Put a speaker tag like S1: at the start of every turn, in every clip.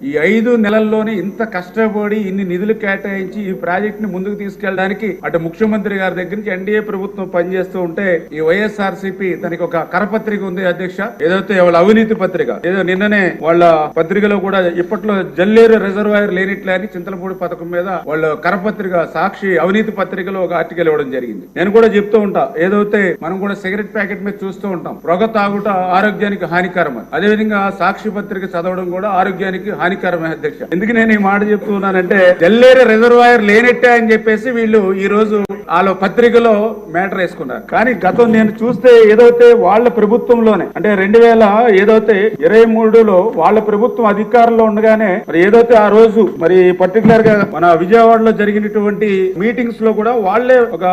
S1: ఈ 5 నెలల్లోనే ఇంత కష్టపడి ఇన్ని నిధులు కేటాయించి ఈ ప్రాజెక్ట్ ని ముందుకు తీసుకెళ్ళడానికి అటు ముఖ్యమంత్రి గారి దగ్గర నుంచి ఎన్డీఏ ప్రభుత్వం పనిచేస్తూ ఉంటే ఈ వైఎస్ఆర్సీపీ తనకి ఒక కరపత్రిక ఉంది అధ్యక్ష, ఏదైతే వాళ్ళ అవినీతి పత్రిక, ఏదో నిన్ననే వాళ్ళ పత్రికలో కూడా ఇప్పట్లో జల్లేరు రిజర్వాయర్ లేనిట్లే అని చింతలపూడి పథకం మీద వాళ్ళ కరపత్రిక సాక్షి అవినీతి పత్రికలో ఒక ఆర్టికల్ ఇవ్వడం జరిగింది. నేను కూడా చెప్తూ ఉంటా, ఏదైతే మనం కూడా సిగరెట్ ప్యాకెట్ మీద చూస్తూ ఉంటాం, పొగ తాగుట ఆరోగ్యానికి హానికరం అని. అదేవిధంగా సాక్షి పత్రిక చదవడం కూడా ఆరోగ్యానికి హానికరమే అధ్యక్ష. ఎందుకు నేను ఈ మాట చెప్తున్నానంటే, జల్లేరు రిజర్వాయర్ లేనట్టే అని చెప్పేసి వీళ్ళు ఈ రోజు వాళ్ళ పత్రికలో మ్యాటర్ వేసుకున్నారు. కానీ గతం నేను చూస్తే ఏదైతే వాళ్ళ ప్రభుత్వంలోనే అంటే 2023లో వాళ్ళ ప్రభుత్వం అధికారంలో ఉండగానే మరి ఏదైతే ఆ రోజు మరి పర్టికులర్ గా మన విజయవాడలో జరిగినటువంటి మీటింగ్స్ లో కూడా వాళ్లే ఒక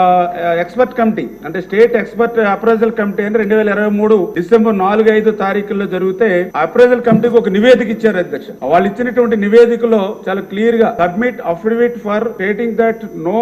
S1: ఎక్స్పర్ట్ కమిటీ అంటే స్టేట్ ఎక్స్పర్ట్ అప్రైజల్ కమిటీ అని 2023 డిసెంబర్ 4-5 తారీఖుల్లో జరిగితే అప్రైజల్ కమిటీకి ఒక నివేదిక ఇచ్చారు అధ్యక్ష. వాళ్ళు ఇచ్చినటువంటి నివేదికలో చాలా క్లియర్ గా submit affidavit for stating that no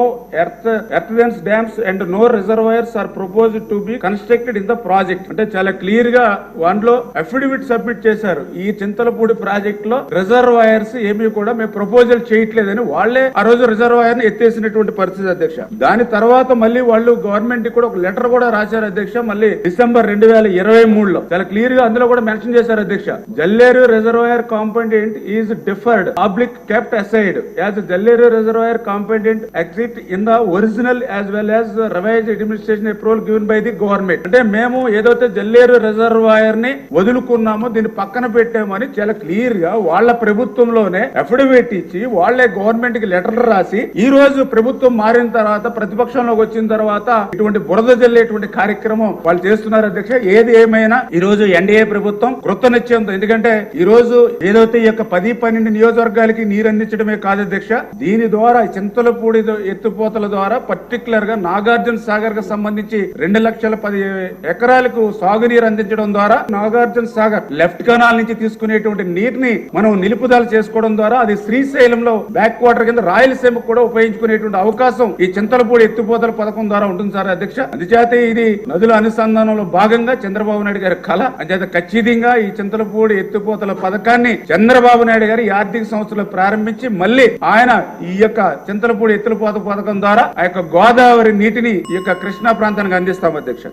S1: earthen dams and no reservoirs are proposed to be constructed in the project అంటే చాలా క్లియర్ గా దాంట్లో అఫిడవిట్ సబ్మిట్ చేశారు. ఈ చింతలపూడి ప్రాజెక్ట్ లో రిజర్వాయర్స్ ఏమీ కూడా మేము ప్రపోజల్ చేయట్లేదని వాళ్లే ఆ రోజు రిజర్వాయర్ ని ఎత్తేసినటువంటి పరిస్థితి అధ్యక్ష. దాని తర్వాత మళ్ళీ వాళ్ళు గవర్నమెంట్ కి కూడా ఒక లెటర్ కూడా రాశారు అధ్యక్ష. మళ్ళీ డిసెంబర్ 2023లో చాలా క్లియర్ గా అందులో కూడా మెన్షన్ చేశారు అధ్యక్ష, Jalleru reservoir component is deferred public kept aside as Jalleru reservoir component exit in the original as well as revised administration approval given by the government. అంటే మేము ఏదైతే జల్లేరు రిజర్వాయర్ ని వదులుకున్నామో దీన్ని పక్కన పెట్టామని చాలా క్లియర్ గా వాళ్ళ ప్రభుత్వంలోనే అఫిడవిట్ ఇచ్చి వాళ్లే గవర్నమెంట్ కి లెటర్ రాసి ఈ రోజు ప్రభుత్వం మారిన తర్వాత ప్రతిపక్షంలోకి వచ్చిన తర్వాత ఇటువంటి బురద జల్లేటువంటి కార్యక్రమం వాళ్ళు చేస్తున్నారు అధ్యక్ష. ఏది ఏమైనా ఈ రోజు ఎన్డీఏ ప్రభుత్వం కృతనిశ్చయంతో, ఎందుకంటే ఈ రోజు ఏదైతే ఈ యొక్క 10-12 నియోజకవర్గాలకి నీరు అందించడమే కాదు అధ్యక్ష, దీని ద్వారా చింతలపూడి ఎత్తుపోతల ద్వారా పర్టికులర్ గా నాగార్జున సాగర్ కు సంబంధించి 2,10,000 ఎకరాలకు సాగునీరు అందించడం ద్వారా నాగార్జున సాగర్ లెఫ్ట్ కెనాల్ నుంచి తీసుకునేటువంటి నీటిని మనం నిలుపుదల చేసుకోవడం ద్వారా అది శ్రీశైలంలో బ్యాక్ వాటర్ కింద రాయలసీమకు కూడా ఉపయోగించుకునేటువంటి అవకాశం ఈ చింతలపూడి ఎత్తిపోతల పథకం ద్వారా ఉంటుంది సార్ అధ్యక్ష. అందుచేత ఇది నదుల అనుసంధానంలో భాగంగా చంద్రబాబు నాయుడు గారి కళ. అంచేత ఖచ్చితంగా ఈ చింతలపూడి ఎత్తిపోతల పథకాన్ని చంద్రబాబు నాయుడు గారు ఈ ఆర్థిక సంవత్సరంలో ప్రారంభించి మళ్ళీ ఆయన ఈ యొక్క చింతలపూడి ఎత్తిపోత పథకం ద్వారా ఆ యొక్క గోదావరి నీటిని ఈ యొక్క కృష్ణా ప్రాంతానికి అందిస్తాం అధ్యక్ష.